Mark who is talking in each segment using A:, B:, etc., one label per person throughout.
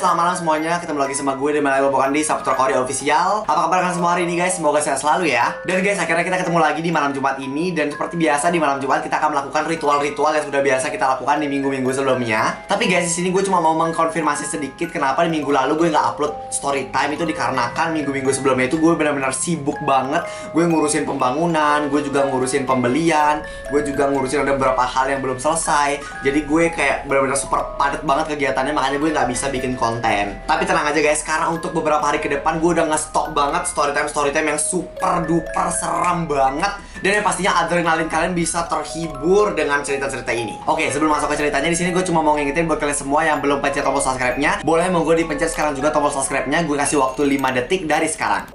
A: selamat malam semuanya. Ketemu lagi sama gue Demel Bobokan di Sabtu Kori Official. Apa kabar kalian semua hari ini guys? Semoga sehat selalu ya. Dan guys, akhirnya kita ketemu lagi di malam Jumat ini. Dan seperti biasa di malam Jumat kita akan melakukan ritual-ritual yang sudah biasa kita lakukan di minggu-minggu sebelumnya. Tapi guys, di sini gue cuma mau mengkonfirmasi sedikit kenapa di minggu lalu gue nggak upload story time. Itu dikarenakan minggu-minggu sebelumnya itu gue benar-benar sibuk banget. Gue ngurusin pembangunan, gue juga ngurusin pembelian, gue juga ngurusin ada beberapa hal yang belum selesai. Jadi gue kayak benar-benar super padat banget kegiatannya, makanya gue nggak bisa bikin konten. Tapi tenang aja guys, karena untuk beberapa hari ke depan gue udah nge-stok banget storytime yang super duper seram banget. Dan yang pastinya adrenalin kalian bisa terhibur dengan cerita-cerita ini. Oke, sebelum masuk ke ceritanya, di sini gue cuma mau ngingetin buat kalian semua yang belum pencet tombol subscribe-nya, boleh monggo dipencet sekarang juga tombol subscribe-nya. Gue kasih waktu 5 detik dari sekarang.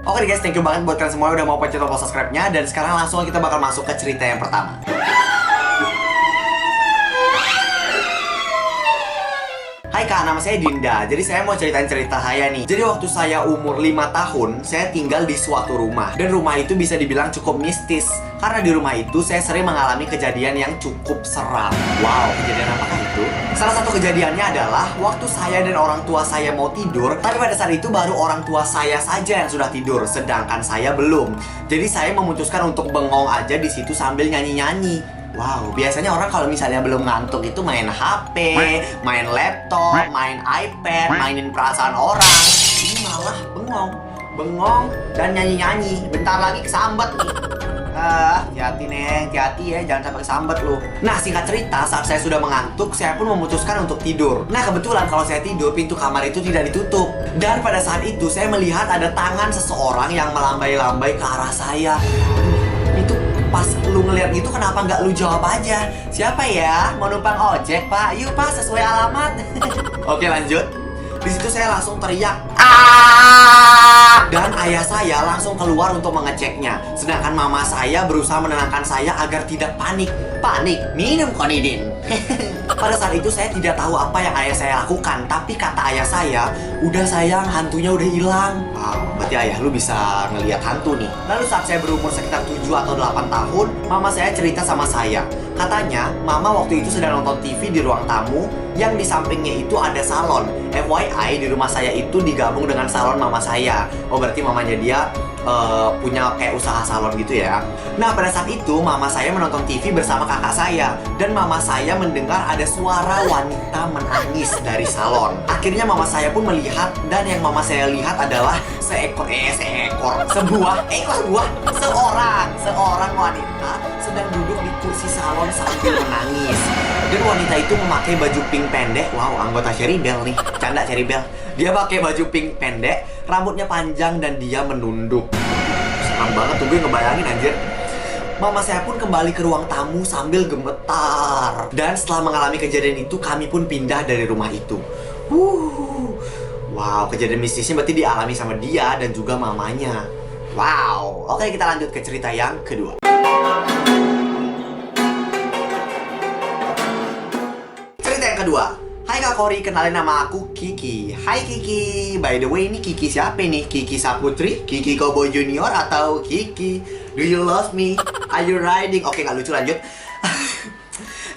A: Oke guys, thank you banget buat kalian semua yang udah mau pencet tombol subscribe-nya. Dan sekarang langsung kita bakal masuk ke cerita yang pertama. Hai Kak, nama saya Dinda. Jadi saya mau ceritain cerita saya nih. Jadi waktu saya umur 5 tahun, saya tinggal di suatu rumah. Dan rumah itu bisa dibilang cukup mistis. Karena di rumah itu saya sering mengalami kejadian yang cukup seram. Wow, kejadian apakah itu? Salah satu kejadiannya adalah waktu saya dan orang tua saya mau tidur. Tapi pada saat itu baru orang tua saya saja yang sudah tidur, sedangkan saya belum. Jadi saya memutuskan untuk bengong aja di situ sambil nyanyi-nyanyi. Wow, biasanya orang kalau misalnya belum ngantuk itu main HP, main laptop, main iPad, mainin perasaan orang. Ini malah bengong dan nyanyi-nyanyi. Bentar lagi kesambet nih. Hati-hati Neng, hati-hati ya, jangan sampai kesambet lu. Nah, singkat cerita, saat saya sudah mengantuk, saya pun memutuskan untuk tidur. Nah, kebetulan kalau saya tidur, pintu kamar itu tidak ditutup. Dan pada saat itu, saya melihat ada tangan seseorang yang melambai-lambai ke arah saya. Itu pas lu ngeliat gitu, kenapa nggak lu jawab aja? Siapa ya? Mau numpang ojek, Pak? Yuk, Pak, sesuai alamat. Oke, lanjut. Di situ saya langsung teriak, dan ayah saya langsung keluar untuk mengeceknya. Sedangkan mama saya berusaha menenangkan saya agar tidak panik. Panik? Minum Konidin. Pada saat itu saya tidak tahu apa yang ayah saya lakukan. Tapi kata ayah saya, udah sayang, hantunya udah hilang. Wow, berarti ayah lu bisa ngelihat hantu nih. Lalu saat saya berumur sekitar 7 atau 8 tahun, mama saya cerita sama saya. Katanya, mama waktu itu sedang nonton TV di ruang tamu, yang di sampingnya itu ada salon. FYI, di rumah saya itu digabung dengan salon mama saya. Oh, berarti mamanya dia punya kayak usaha salon gitu ya. Nah, pada saat itu mama saya menonton TV bersama kakak saya. Dan mama saya mendengar ada suara wanita menangis dari salon. Akhirnya mama saya pun melihat, dan yang mama saya lihat adalah seorang wanita sedang duduk di kursi salon sambil menangis. Dan wanita itu memakai baju pink pendek. Wow, anggota Cherry Bell nih. Canda Cherry Bell. Dia pakai baju pink pendek, rambutnya panjang, dan dia menunduk. Serem banget tuh, gue ngebayangin anjir. Mama saya pun kembali ke ruang tamu sambil gemetar. Dan setelah mengalami kejadian itu, kami pun pindah dari rumah itu. Wow, kejadian mistisnya berarti dialami sama dia dan juga mamanya. Wow, oke, kita lanjut ke cerita yang kedua. Cerita yang kedua. Hai Kak Kori, kenalin nama aku Kiki. Hai Kiki. By the way, ini Kiki siapa nih? Kiki Saputri? Kiki Cowboy Junior? Atau Kiki Do you love me? Are you riding? Oke, gak lucu, lanjut.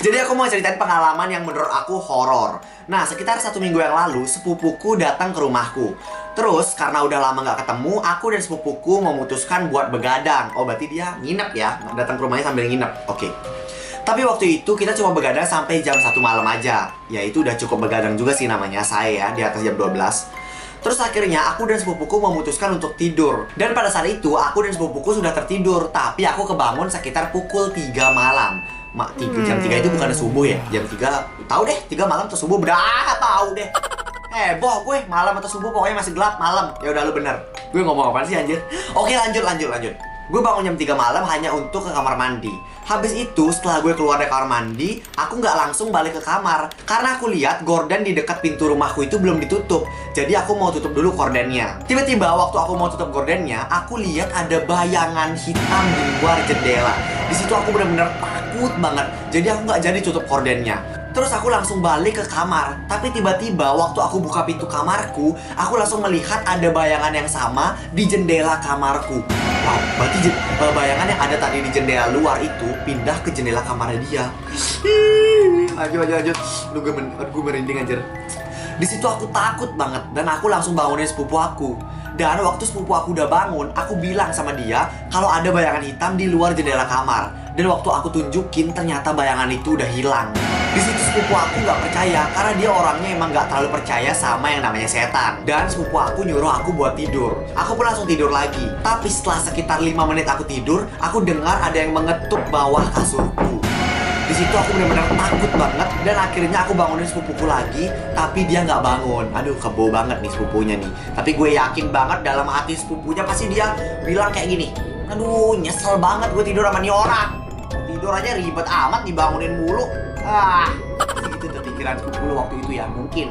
A: Jadi aku mau ceritain pengalaman yang menurut aku horor. Nah, sekitar 1 minggu yang lalu, sepupuku datang ke rumahku. Terus, karena udah lama gak ketemu, aku dan sepupuku memutuskan buat begadang. Oh, berarti dia nginep ya? Datang ke rumahnya sambil nginep. Oke. Tapi waktu itu kita cuma begadang sampai jam 1 malam aja. Ya itu udah cukup begadang juga sih namanya saya ya, di atas jam 12. Terus akhirnya aku dan sepupuku memutuskan untuk tidur. Dan pada saat itu aku dan sepupuku sudah tertidur. Tapi aku kebangun sekitar pukul 3 malam. Jam 3 itu bukan subuh ya? Jam 3, tahu deh, 3 malam atau subuh, udah tahu deh. Boh gue, malam atau subuh pokoknya masih gelap malam. Ya udah lu bener. Gue ngomong apaan sih anjir? Oke, lanjut. Gue bangun jam 3 malam hanya untuk ke kamar mandi. Habis itu setelah gue keluar dari kamar mandi, aku nggak langsung balik ke kamar. Karena aku lihat gorden di dekat pintu rumahku itu belum ditutup. Jadi aku mau tutup dulu gordennya. Tiba-tiba waktu aku mau tutup gordennya, aku lihat ada bayangan hitam di luar jendela. Di situ aku benar-benar takut banget. Jadi aku nggak jadi tutup gordennya. Terus aku langsung balik ke kamar. Tapi tiba-tiba waktu aku buka pintu kamarku, aku langsung melihat ada bayangan yang sama di jendela kamarku. Wow, berarti bayangan yang ada tadi di jendela luar itu pindah ke jendela kamarnya dia. Lanjut. Gue merinding anjir. Di situ aku takut banget dan aku langsung bangunin sepupu aku. Dan waktu sepupu aku udah bangun, aku bilang sama dia kalau ada bayangan hitam di luar jendela kamar. Dan waktu aku tunjukin, ternyata bayangan itu udah hilang. Di situ sepupu aku nggak percaya karena dia orangnya emang nggak terlalu percaya sama yang namanya setan. Dan sepupu aku nyuruh aku buat tidur. Aku pun langsung tidur lagi. Tapi setelah sekitar 5 menit aku tidur, aku dengar ada yang mengetuk bawah kasurku. Di situ aku benar-benar takut banget dan akhirnya aku bangunin sepupuku lagi, tapi dia nggak bangun. Aduh, kebo banget nih sepupunya nih. Tapi gue yakin banget dalam hati sepupunya pasti dia bilang kayak gini, aduh, nyesel banget gue tidur sama nih orang. Tidur aja ribet amat dibangunin mulu. Gitu tuh pikiran sepupu waktu itu ya. Mungkin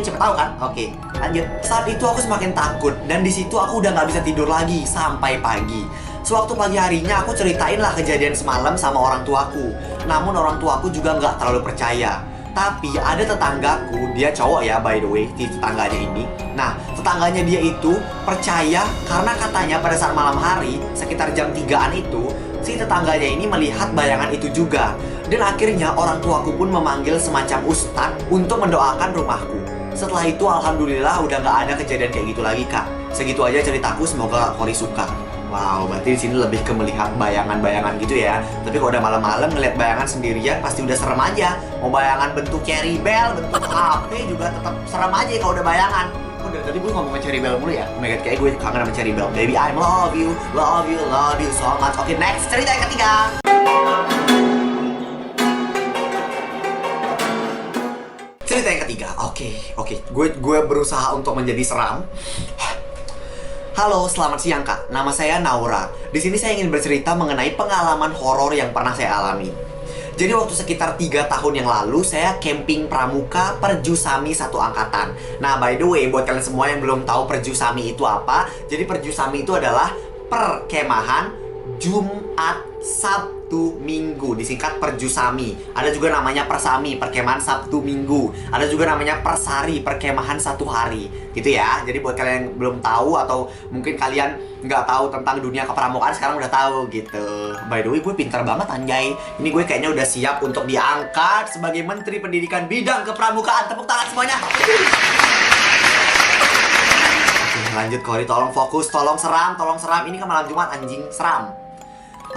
A: siapa tahu kan. Oke, lanjut. Saat itu aku semakin takut dan di situ aku udah nggak bisa tidur lagi sampai pagi. Sewaktu pagi harinya aku ceritain lah kejadian semalam sama orang tuaku. Namun orang tuaku juga nggak terlalu percaya. Tapi ada tetanggaku, dia cowok ya by the way, di tetangganya ini. Nah, tetangganya dia itu percaya karena katanya pada saat malam hari, sekitar jam 3-an itu, si tetangganya ini melihat bayangan itu juga. Dan akhirnya orang tuaku pun memanggil semacam ustadz untuk mendoakan rumahku. Setelah itu alhamdulillah udah nggak ada kejadian kayak gitu lagi kak. Segitu aja ceritaku, semoga Kak Kori suka. Wow, berarti di sini lebih ke melihat bayangan-bayangan gitu ya. Tapi kalau udah malam-malam ngeliat bayangan sendirian pasti udah serem aja. Mau bayangan bentuk Cherry Bell, bentuk HP juga tetap serem aja kalau udah bayangan. Oh, dari tadi gue ngomongin Cherry Bell mulu ya. Oh my god, kayak gue kangen sama Cherry Bell. Baby, I love you so much. Oke, next cerita yang ketiga. Cerita yang ketiga. Oke. Gue berusaha untuk menjadi seram. Halo, selamat siang Kak. Nama saya Naura. Di sini saya ingin bercerita mengenai pengalaman horor yang pernah saya alami. Jadi waktu sekitar 3 tahun yang lalu, saya camping pramuka Perjusami satu angkatan. Nah, by the way, buat kalian semua yang belum tahu Perjusami itu apa, jadi Perjusami itu adalah perkemahan Jumat, Sabtu, Minggu, disingkat Perjusami. Ada juga namanya Persami, perkemahan Sabtu Minggu. Ada juga namanya Persari, perkemahan 1 hari. Gitu ya. Jadi buat kalian yang belum tahu atau mungkin kalian nggak tahu tentang dunia kepramukaan, sekarang udah tahu gitu. By the way, gue pintar banget anjay. Ini gue kayaknya udah siap untuk diangkat sebagai Menteri Pendidikan Bidang Kepramukaan. Tepuk tangan semuanya. Oke, lanjut Kori, tolong fokus, tolong seram. Ini kan malam Jumat anjing, seram.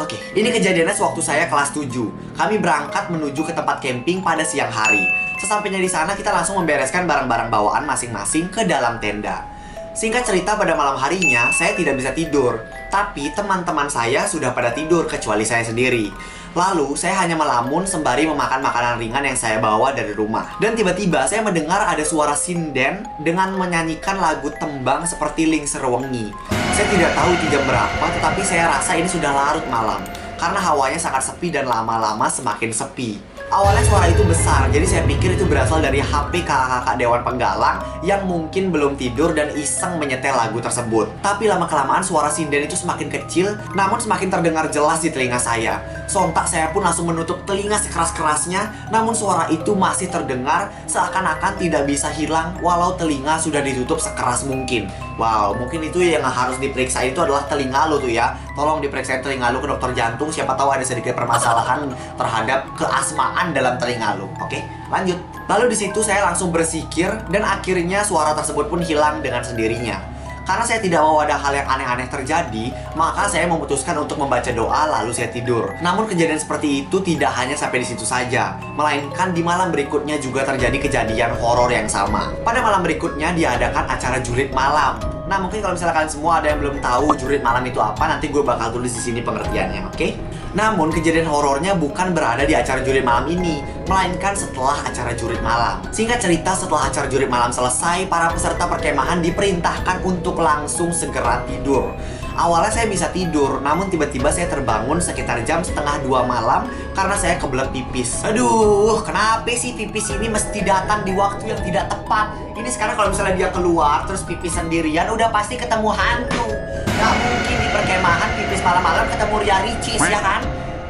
A: Oke, ini kejadiannya sewaktu saya kelas 7. Kami berangkat menuju ke tempat camping pada siang hari. Sesampainya di sana, kita langsung membereskan barang-barang bawaan masing-masing ke dalam tenda. Singkat cerita, pada malam harinya, saya tidak bisa tidur. Tapi teman-teman saya sudah pada tidur, kecuali saya sendiri. Lalu, saya hanya melamun sembari memakan makanan ringan yang saya bawa dari rumah. Dan tiba-tiba, saya mendengar ada suara sinden dengan menyanyikan lagu tembang seperti Lingser Wengi. Saya tidak tahu itu jam berapa, tetapi saya rasa ini sudah larut malam. Karena hawanya sangat sepi dan lama-lama semakin sepi. Awalnya suara itu besar, jadi saya pikir itu berasal dari HP kakak-kakak Dewan Penggalang yang mungkin belum tidur dan iseng menyetel lagu tersebut. Tapi lama-kelamaan suara sinden itu semakin kecil, namun semakin terdengar jelas di telinga saya. Sontak saya pun langsung menutup telinga sekeras-kerasnya, namun suara itu masih terdengar seakan-akan tidak bisa hilang walau telinga sudah ditutup sekeras mungkin. Wow, mungkin itu yang harus diperiksa itu adalah telinga lo tuh ya. Tolong diperiksa telinga lo ke dokter jantung, siapa tahu ada sedikit permasalahan terhadap keasmaan dalam telinga lo. Oke, lanjut. Lalu di situ saya langsung bersikir dan akhirnya suara tersebut pun hilang dengan sendirinya. Karena saya tidak mau ada hal yang aneh-aneh terjadi, maka saya memutuskan untuk membaca doa lalu saya tidur. Namun kejadian seperti itu tidak hanya sampai di situ saja, melainkan di malam berikutnya juga terjadi kejadian horor yang sama. Pada malam berikutnya diadakan acara jurit malam. Nah, mungkin kalau misalnya kalian semua ada yang belum tahu jurit malam itu apa, nanti gue bakal tulis di sini pengertiannya, oke? Namun kejadian horornya bukan berada di acara jurit malam ini, melainkan setelah acara jurit malam. Singkat cerita, setelah acara jurit malam selesai, para peserta perkemahan diperintahkan untuk langsung segera tidur. Awalnya saya bisa tidur, namun tiba-tiba saya terbangun sekitar jam 1:30 malam karena saya kebelet pipis. Aduh, kenapa sih pipis ini mesti datang di waktu yang tidak tepat? Ini sekarang kalau misalnya dia keluar terus pipis sendirian, udah pasti ketemu hantu. Gak mungkin di perkemahan pipis malam-malam ketemu Ria Ricis, ya kan?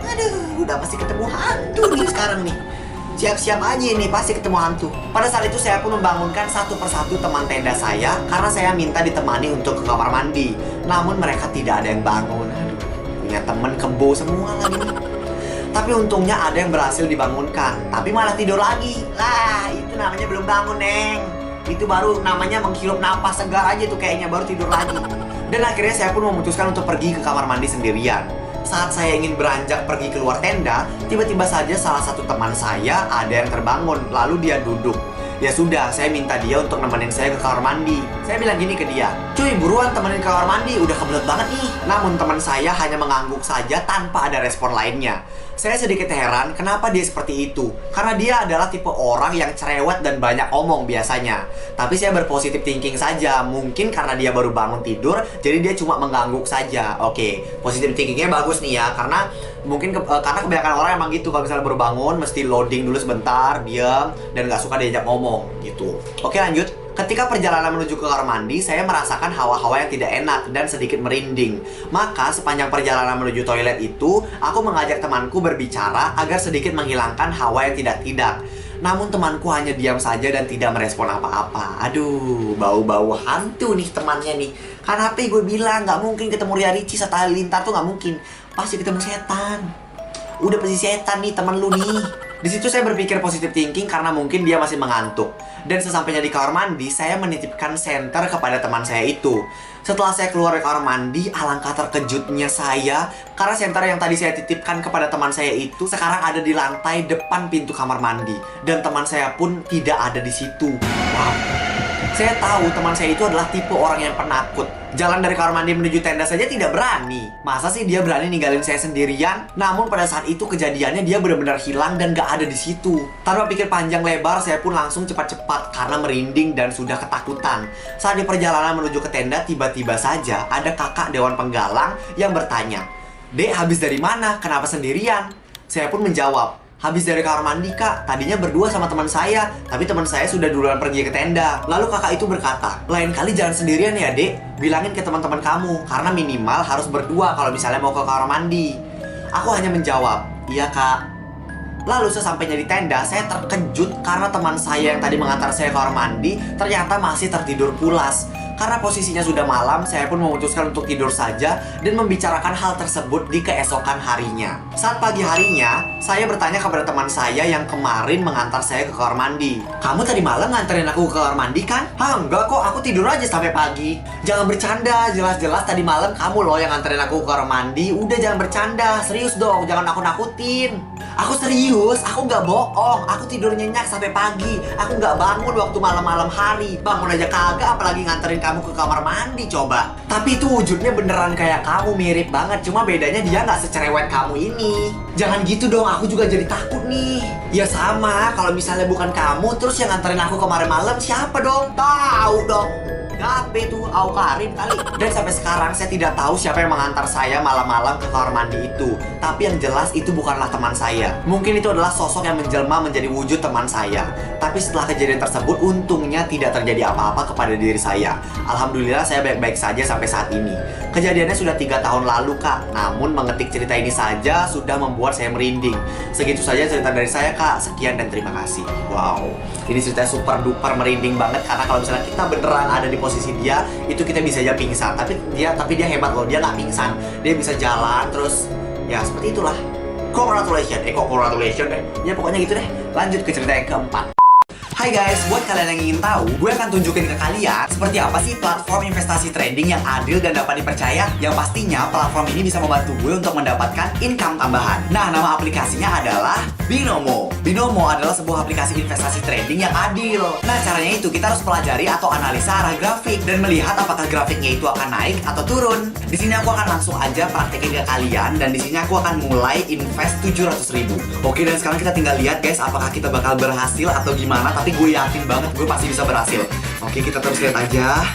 A: Aduh, udah pasti ketemu hantu nih sekarang nih. Siap-siap aja nih, pasti ketemu hantu. Pada saat itu saya pun membangunkan satu persatu teman tenda saya karena saya minta ditemani untuk ke kamar mandi. Namun mereka tidak ada yang bangun. Aduh, punya temen kebo semua lagi nih. Tapi untungnya ada yang berhasil dibangunkan, tapi malah tidur lagi. Lah, itu namanya belum bangun, Neng. Itu baru namanya menghirup napas segar aja tuh kayaknya, baru tidur lagi. Dan akhirnya saya pun memutuskan untuk pergi ke kamar mandi sendirian. Saat saya ingin beranjak pergi keluar tenda, tiba-tiba saja salah satu teman saya ada yang terbangun, lalu dia duduk. Ya sudah, saya minta dia untuk nemenin saya ke kamar mandi. Saya bilang gini ke dia, "Cuy, buruan temenin ke kamar mandi, udah kebelet banget nih." Namun teman saya hanya mengangguk saja tanpa ada respon lainnya. Saya sedikit heran kenapa dia seperti itu. Karena dia adalah tipe orang yang cerewet dan banyak omong biasanya. Tapi saya berpositif thinking saja. Mungkin karena dia baru bangun tidur, jadi dia cuma mengangguk saja. Oke, positif thinkingnya bagus nih ya. Karena mungkin karena kebanyakan orang emang gitu. Kalau misalnya baru bangun, mesti loading dulu sebentar, diam, dan gak suka diajak ngomong gitu. Oke, lanjut. Ketika perjalanan menuju ke kamar mandi, saya merasakan hawa-hawa yang tidak enak dan sedikit merinding. Maka sepanjang perjalanan menuju toilet itu, aku mengajak temanku berbicara agar sedikit menghilangkan hawa yang tidak-tidak. Namun temanku hanya diam saja dan tidak merespon apa-apa. Aduh, bau-bau hantu nih temannya nih. Kan HP gue bilang gak mungkin ketemu Ria Ricci serta Halilintar tuh gak mungkin. Pasti ketemu setan. Udah pasti setan nih teman lu nih. Di situ saya berpikir positive thinking karena mungkin dia masih mengantuk. Dan sesampainya di kamar mandi, saya menitipkan senter kepada teman saya itu. Setelah saya keluar dari kamar mandi, alangkah terkejutnya saya karena senter yang tadi saya titipkan kepada teman saya itu sekarang ada di lantai depan pintu kamar mandi. Dan teman saya pun tidak ada di situ. Wow. Saya tahu teman saya itu adalah tipe orang yang penakut. Jalan dari kamar mandi menuju tenda saja tidak berani. Masa sih dia berani ninggalin saya sendirian? Namun pada saat itu kejadiannya dia benar-benar hilang dan gak ada di situ. Tanpa pikir panjang lebar, saya pun langsung cepat-cepat karena merinding dan sudah ketakutan. Saat di perjalanan menuju ke tenda, tiba-tiba saja ada kakak Dewan Penggalang yang bertanya, "Dek, habis dari mana? Kenapa sendirian?" Saya pun menjawab, "Habis dari kamar mandi, Kak. Tadinya berdua sama teman saya, tapi teman saya sudah duluan pergi ke tenda." Lalu kakak itu berkata, "Lain kali jangan sendirian ya, Dek. Bilangin ke teman-teman kamu, karena minimal harus berdua kalau misalnya mau ke kamar mandi." Aku hanya menjawab, "Iya, Kak." Lalu sesampainya di tenda, saya terkejut karena teman saya yang tadi mengantar saya ke kamar mandi ternyata masih tertidur pulas. Karena posisinya sudah malam, saya pun memutuskan untuk tidur saja dan membicarakan hal tersebut di keesokan harinya. Saat pagi harinya, saya bertanya kepada teman saya yang kemarin mengantar saya ke kamar mandi, "Kamu tadi malam nganterin aku ke kamar mandi kan?" "Hah, enggak kok, aku tidur aja sampai pagi." "Jangan bercanda, jelas-jelas tadi malam kamu loh yang nganterin aku ke kamar mandi." "Udah jangan bercanda, serius dong, jangan nakut-nakutin." "Aku serius, aku nggak bohong. Aku tidur nyenyak sampai pagi. Aku nggak bangun waktu malam-malam hari. Bangun aja kagak, apalagi nganterin kamu ke kamar mandi coba." Tapi itu wujudnya beneran kayak kamu, mirip banget. Cuma bedanya dia nggak secerewet kamu ini. Jangan gitu dong, aku juga jadi takut nih. Ya sama, kalau misalnya bukan kamu, terus yang nganterin aku kemarin malam siapa dong? Tahu dong. Siapa itu? Karim kali. Dan sampai sekarang saya tidak tahu siapa yang mengantar saya malam-malam ke kamar mandi itu. Tapi yang jelas itu bukanlah teman saya. Mungkin itu adalah sosok yang menjelma menjadi wujud teman saya. Tapi setelah kejadian tersebut, untungnya tidak terjadi apa-apa kepada diri saya. Alhamdulillah saya baik-baik saja sampai saat ini. Kejadiannya sudah 3 tahun lalu, Kak. Namun mengetik cerita ini saja sudah membuat saya merinding. Segitu saja cerita dari saya, Kak. Sekian dan terima kasih. Wow, ini cerita super duper merinding banget. Karena kalau misalnya kita beneran ada di posisi dia, itu kita bisa aja pingsan. Tapi dia hebat loh, dia nggak pingsan. Dia bisa jalan terus. Ya seperti itulah. Congratulations, congratulations deh. Ya pokoknya gitu deh. Lanjut ke cerita yang keempat. Hai guys, buat kalian yang ingin tahu, gue akan tunjukin ke kalian seperti apa sih platform investasi trading yang adil dan dapat dipercaya. Yang pastinya platform ini bisa membantu gue untuk mendapatkan income tambahan. Nah, nama aplikasinya adalah Binomo. Binomo adalah sebuah aplikasi investasi trading yang adil. Nah, caranya itu kita harus pelajari atau analisa arah grafik dan melihat apakah grafiknya itu akan naik atau turun. Di sini aku akan langsung aja praktekin ke kalian dan di sini aku akan mulai invest 700.000. Oke, dan sekarang kita tinggal lihat guys apakah kita bakal berhasil atau gimana. Tapi gue yakin banget gue pasti bisa berhasil. Oke, kita terus lihat aja.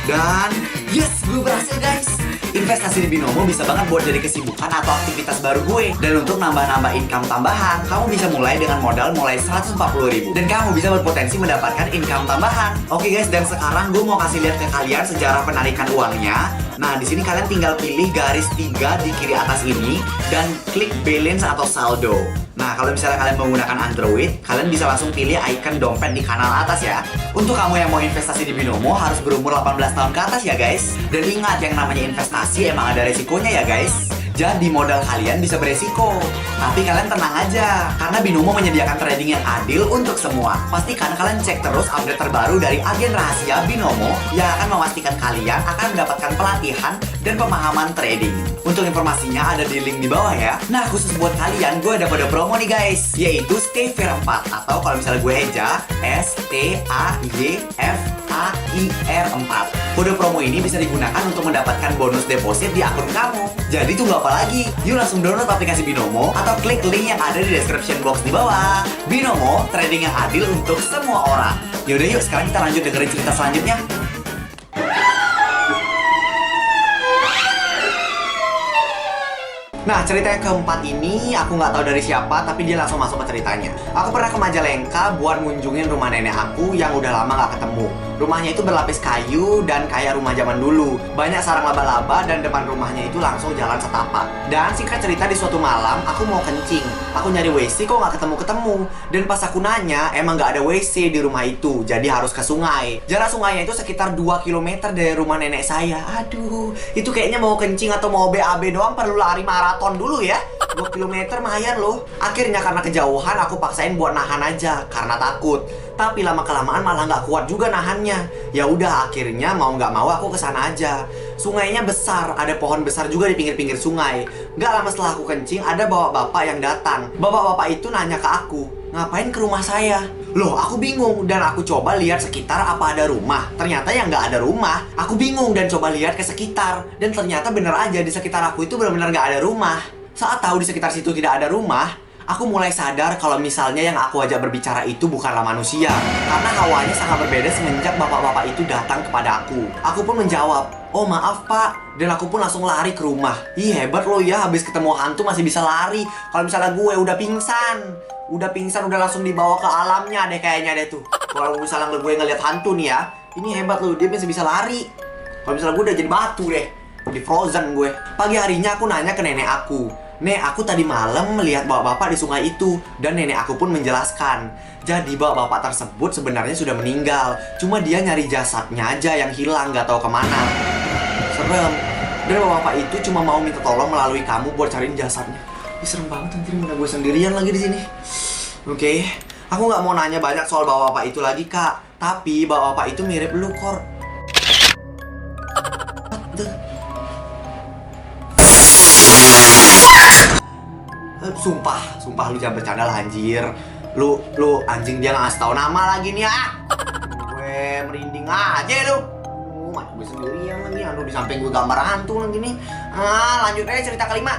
A: Dan yes, gue berhasil guys. Investasi di Binomo bisa banget buat jadi kesibukan atau aktivitas baru gue. Dan untuk nambah-nambah income tambahan, kamu bisa mulai dengan modal mulai 140.000. Dan kamu bisa berpotensi mendapatkan income tambahan. Oke guys, dan sekarang gue mau kasih lihat ke kalian sejarah penarikan uangnya. Nah, di sini kalian tinggal pilih garis 3 di kiri atas ini dan klik balance atau saldo. Nah, kalau misalnya kalian menggunakan Android, kalian bisa langsung pilih icon dompet di kanal atas ya. Untuk kamu yang mau investasi di Binomo harus berumur 18 tahun ke atas ya guys. Dan ingat, yang namanya investasi emang ada resikonya ya guys. Jadi modal kalian bisa beresiko. Tapi kalian tenang aja, karena Binomo menyediakan trading yang adil untuk semua. Pastikan kalian cek terus update terbaru dari agen rahasia Binomo yang akan memastikan kalian akan mendapatkan pelatihan dan pemahaman trading. Untuk informasinya ada di link di bawah ya. Nah, khusus buat kalian, gue ada kode promo nih guys, yaitu Stay Fair 4, atau kalau misalnya gue eja STAYFAIR 4. Kode promo ini bisa digunakan untuk mendapatkan bonus deposit di akun kamu. Jadi tunggu apa lagi? Yuk langsung download aplikasi Binomo atau klik link yang ada di description box di bawah. Binomo, trading yang adil untuk semua orang. Yaudah yuk, sekarang kita lanjut dengerin cerita selanjutnya. Nah, cerita yang keempat ini aku nggak tahu dari siapa, tapi dia langsung masuk ke ceritanya. Aku pernah ke Majalengka buat ngunjungin rumah nenek aku yang udah lama nggak ketemu. Rumahnya itu berlapis kayu dan kayak rumah zaman dulu. Banyak sarang laba-laba dan depan rumahnya itu langsung jalan setapak. Dan singkat cerita, di suatu malam aku mau kencing. Aku nyari WC kok nggak ketemu-ketemu. Dan pas aku nanya, emang nggak ada WC di rumah itu, jadi harus ke sungai. Jarak sungainya itu sekitar 2 km dari rumah nenek saya. Aduh, itu kayaknya mau kencing atau mau BAB doang perlu lari maraton dulu ya. 2 km lumayan loh. Akhirnya karena kejauhan aku paksain buat nahan aja karena takut. Tapi lama-kelamaan malah nggak kuat juga nahannya. Ya udah, akhirnya mau nggak mau aku kesana aja. Sungainya besar, ada pohon besar juga di pinggir-pinggir sungai. Nggak lama setelah aku kencing, ada bapak-bapak yang datang. Bapak-bapak itu nanya ke aku, ngapain ke rumah saya? Loh, aku bingung dan aku coba lihat sekitar apa ada rumah. Ternyata ya nggak ada rumah. Aku bingung dan coba lihat ke sekitar. Dan ternyata bener aja di sekitar aku itu benar-benar nggak ada rumah. Saat tahu di sekitar situ tidak ada rumah, aku mulai sadar kalau misalnya yang aku ajak berbicara itu bukanlah manusia. Karena hawanya sangat berbeda semenjak bapak-bapak itu datang kepada aku. Aku pun menjawab, oh maaf pak. Dan aku pun langsung lari ke rumah. Ih, hebat lo ya, habis ketemu hantu masih bisa lari. Kalau misalnya gue udah pingsan, udah langsung dibawa ke alamnya deh kayaknya deh tuh. Kalau misalnya gue ngeliat hantu nih ya, ini hebat lo, dia masih bisa lari. Kalau misalnya gue udah jadi batu deh, di frozen gue. Pagi harinya aku nanya ke nenek aku, Nek, aku tadi malam melihat bapak-bapak di sungai itu. Dan nenek aku pun menjelaskan, jadi bapak-bapak tersebut sebenarnya sudah meninggal. Cuma dia nyari jasadnya aja yang hilang, gak tahu kemana. Serem. Dan bapak-bapak itu cuma mau minta tolong melalui kamu buat cariin jasadnya. Ih, serem banget, nanti mana gue sendirian lagi di sini. Oke, aku nggak mau nanya banyak soal bapak-bapak itu lagi kak. Tapi bapak-bapak itu mirip lu kor. Sumpah lu jangan bercanda lah anjir. Lu anjing, dia ngasih tahu nama lagi nih ah. Gue merinding aja lu. Mati gue sendirian lagi. Aduh, di samping gue gambar hantu lagi nih. Lanjut aja cerita kelima.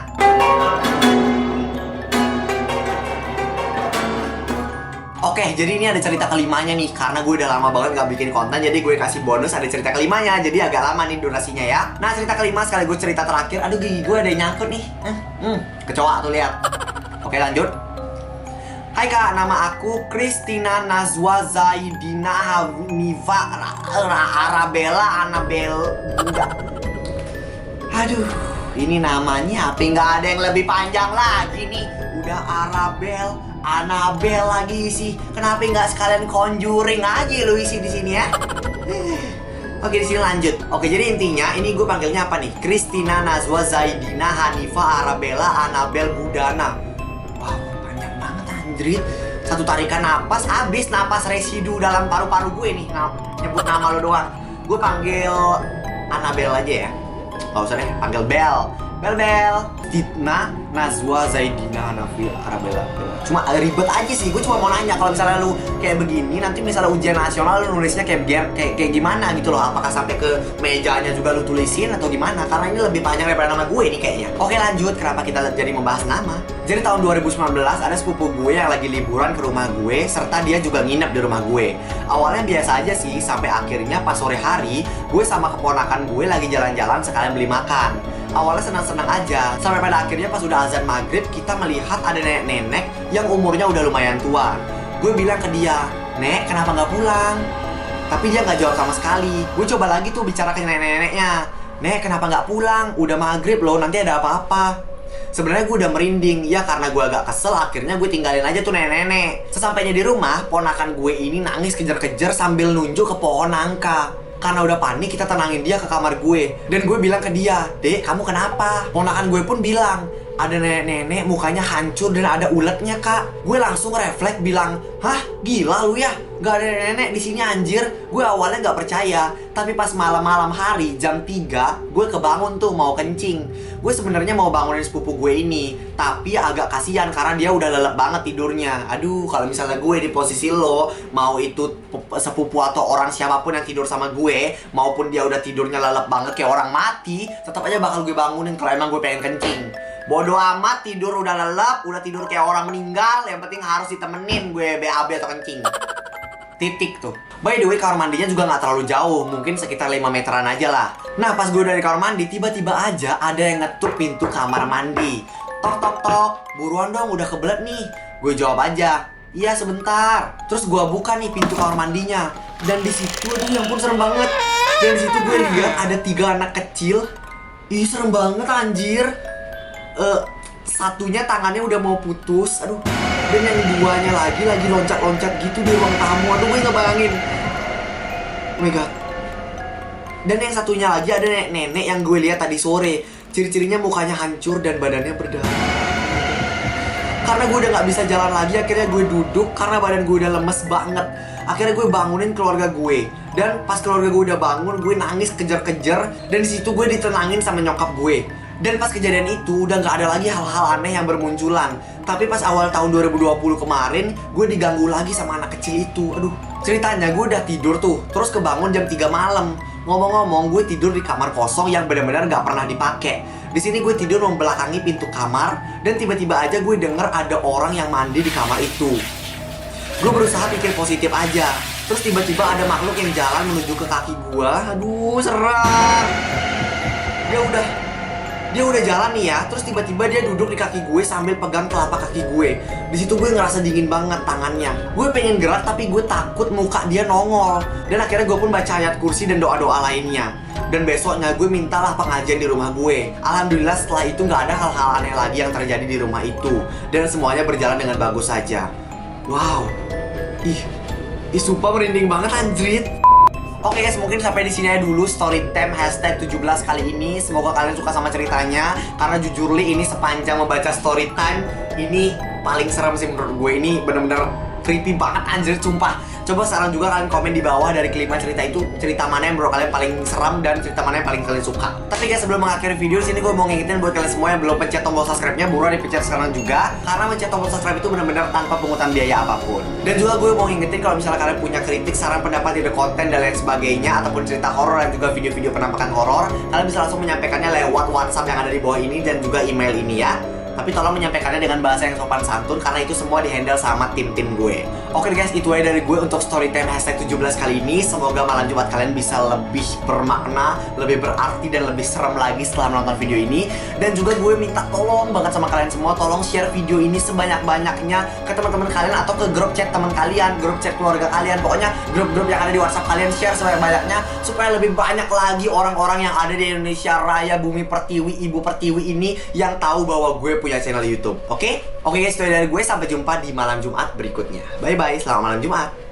A: Oke, jadi ini ada cerita kelimanya nih. Karena gue udah lama banget gak bikin konten, jadi gue kasih bonus ada cerita kelimanya. Jadi agak lama nih durasinya ya. Nah, cerita kelima sekaligus cerita terakhir. Aduh, gigi gue ada yang nyangkut nih. Kecoa tuh, lihat. Oke, lanjut. Hai kak, nama aku Christina Nazwa Zaidina Hanifa Arabella Anabel. Aduh, ini namanya apa? Nggak ada yang lebih panjang lagi nih. Udah Arabel, Anabel lagi sih. Kenapa nggak sekalian Conjuring aja lu isi di sini ya? Oke, di sini lanjut. Oke, jadi intinya ini gue panggilnya apa nih? Christina Nazwa Zaidina Hanifa Arabella Anabel Budana. Wow, panjang banget anjrit. Satu tarikan napas, habis napas residu dalam paru-paru gue nih. Nyebut nama lo doang. Gue panggil Anabel aja ya. Gak usah deh, panggil Bel. Bel. Christina Nazwa Zaidina Hanifa Arabella. Cuma ribet aja sih. Gue cuma mau nanya, kalau misalnya lu kayak begini, nanti misalnya ujian nasional lu nulisnya kayak gimana gitu loh. Apakah sampai ke mejanya juga lu tulisin atau gimana? Karena ini lebih panjang daripada nama gue nih kayaknya. Oke, lanjut. Kenapa kita jadi membahas nama? Jadi tahun 2019 ada sepupu gue yang lagi liburan ke rumah gue, serta dia juga nginep di rumah gue. Awalnya biasa aja sih, sampai akhirnya pas sore hari gue sama keponakan gue lagi jalan-jalan sekalian beli makan. Awalnya senang-senang aja, sampai pada akhirnya pas udah azan maghrib kita melihat ada nenek-nenek yang umurnya udah lumayan tua. Gue bilang ke dia, Nek, kenapa nggak pulang? Tapi dia nggak jawab sama sekali. Gue coba lagi tuh bicara ke nenek-neneknya, Nek, kenapa nggak pulang? Udah maghrib loh, nanti ada apa-apa. Sebenarnya gue udah merinding, ya karena gue agak kesel, akhirnya gue tinggalin aja tuh nenek-nenek. Sesampainya di rumah, ponakan gue ini nangis kejar-kejar sambil nunjuk ke pohon nangka. Karena udah panik, kita tenangin dia ke kamar gue. Dan gue bilang ke dia, "Dek, kamu kenapa?" Ponakan gue pun bilang, "Ada nenek-nenek mukanya hancur dan ada uletnya, Kak." Gue langsung refleks bilang, "Hah? Gila lu ya? Gak ada nenek di sini anjir." Gue awalnya gak percaya, tapi pas malam-malam hari jam 3 gue kebangun tuh mau kencing. Gue sebenarnya mau bangunin sepupu gue ini, tapi agak kasihan karena dia udah lelep banget tidurnya. Aduh, kalau misalnya gue di posisi lo, mau itu sepupu atau orang siapapun yang tidur sama gue, maupun dia udah tidurnya lelep banget kayak orang mati, tetap aja bakal gue bangunin kalau emang gue pengen kencing. Bodoh amat, tidur udah lelep, udah tidur kayak orang meninggal, yang penting harus ditemenin gue BAB atau kencing. Titik tuh. By the way, kamar mandinya juga gak terlalu jauh, mungkin sekitar 5 meteran aja lah. Nah, pas gue dari kamar mandi, tiba-tiba aja ada yang ngetuk pintu kamar mandi. Tok tok tok, buruan dong, udah kebelet nih. Gue jawab aja, "Iya sebentar." Terus gue buka nih pintu kamar mandinya, dan di situ aduh ya ampun serem banget. Dan di situ gue lihat ada 3 anak kecil. Ih serem banget anjir. Satunya tangannya udah mau putus, aduh. Dan yang duanya lagi loncat-loncat gitu di ruang tamu. Aduh, gue ngebayangin. Oh my god. Dan yang satunya lagi ada nenek-nenek yang gue lihat tadi sore. Ciri-cirinya mukanya hancur dan badannya berdarah. Karena gue udah gak bisa jalan lagi, akhirnya gue duduk karena badan gue udah lemes banget. Akhirnya gue bangunin keluarga gue. Dan pas keluarga gue udah bangun, gue nangis kejar-kejar. Dan disitu gue ditenangin sama nyokap gue. Dan pas kejadian itu udah gak ada lagi hal-hal aneh yang bermunculan. Tapi pas awal tahun 2020 kemarin, gue diganggu lagi sama anak kecil itu. Aduh, ceritanya gue udah tidur tuh, terus kebangun jam 3 malam. Ngomong-ngomong, gue tidur di kamar kosong yang benar-benar gak pernah dipakai. Di sini gue tidur membelakangi pintu kamar, dan tiba-tiba aja gue denger ada orang yang mandi di kamar itu. Gue berusaha pikir positif aja. Terus tiba-tiba ada makhluk yang jalan menuju ke kaki gue. Aduh, serem. Dia udah jalan nih ya, terus tiba-tiba dia duduk di kaki gue sambil pegang telapak kaki gue. Di situ gue ngerasa dingin banget tangannya. Gue pengen gerak tapi gue takut muka dia nongol. Dan akhirnya gue pun baca ayat kursi dan doa-doa lainnya. Dan besoknya gue mintalah pengajian di rumah gue. Alhamdulillah setelah itu gak ada hal-hal aneh lagi yang terjadi di rumah itu. Dan semuanya berjalan dengan bagus saja. Wow. Ih sumpah merinding banget anjrit. Oke guys, mungkin sampai di sini aja dulu story time hashtag 17 kali ini. Semoga kalian suka sama ceritanya. Karena jujur li ini sepanjang membaca story time, ini paling serem sih menurut gue. Ini bener-bener creepy banget anjir, sumpah. Coba sekarang juga kalian komen di bawah dari kelima cerita itu, cerita mana yang menurut kalian paling seram dan cerita mana yang paling kalian suka. Tapi guys, sebelum mengakhiri video sini gue mau ngingetin buat kalian semua yang belum pencet tombol subscribe-nya, buruan dipencet sekarang juga. Karena mencet tombol subscribe itu benar-benar tanpa pungutan biaya apapun. Dan juga gue mau ngingetin kalau misalnya kalian punya kritik, saran, pendapat, ide konten dan lain sebagainya, ataupun cerita horor dan juga video-video penampakan horor, kalian bisa langsung menyampaikannya lewat WhatsApp yang ada di bawah ini dan juga email ini ya. Tapi tolong menyampaikannya dengan bahasa yang sopan santun, karena itu semua dihandle sama tim-tim gue. Oke guys, itu aja dari gue untuk storytime hashtag 17 kali ini. Semoga malam Jumat kalian bisa lebih bermakna, lebih berarti, dan lebih serem lagi setelah menonton video ini. Dan juga gue minta tolong banget sama kalian semua, tolong share video ini sebanyak-banyaknya ke teman-teman kalian atau ke grup chat teman kalian, grup chat keluarga kalian. Pokoknya grup-grup yang ada di WhatsApp kalian share sebanyak-banyaknya, supaya lebih banyak lagi orang-orang yang ada di Indonesia Raya, Bumi Pertiwi, Ibu Pertiwi ini yang tahu bahwa gue punya channel YouTube. Oke guys, itu dari gue. Sampai jumpa di malam Jumat berikutnya. Bye bye, selamat malam Jumat.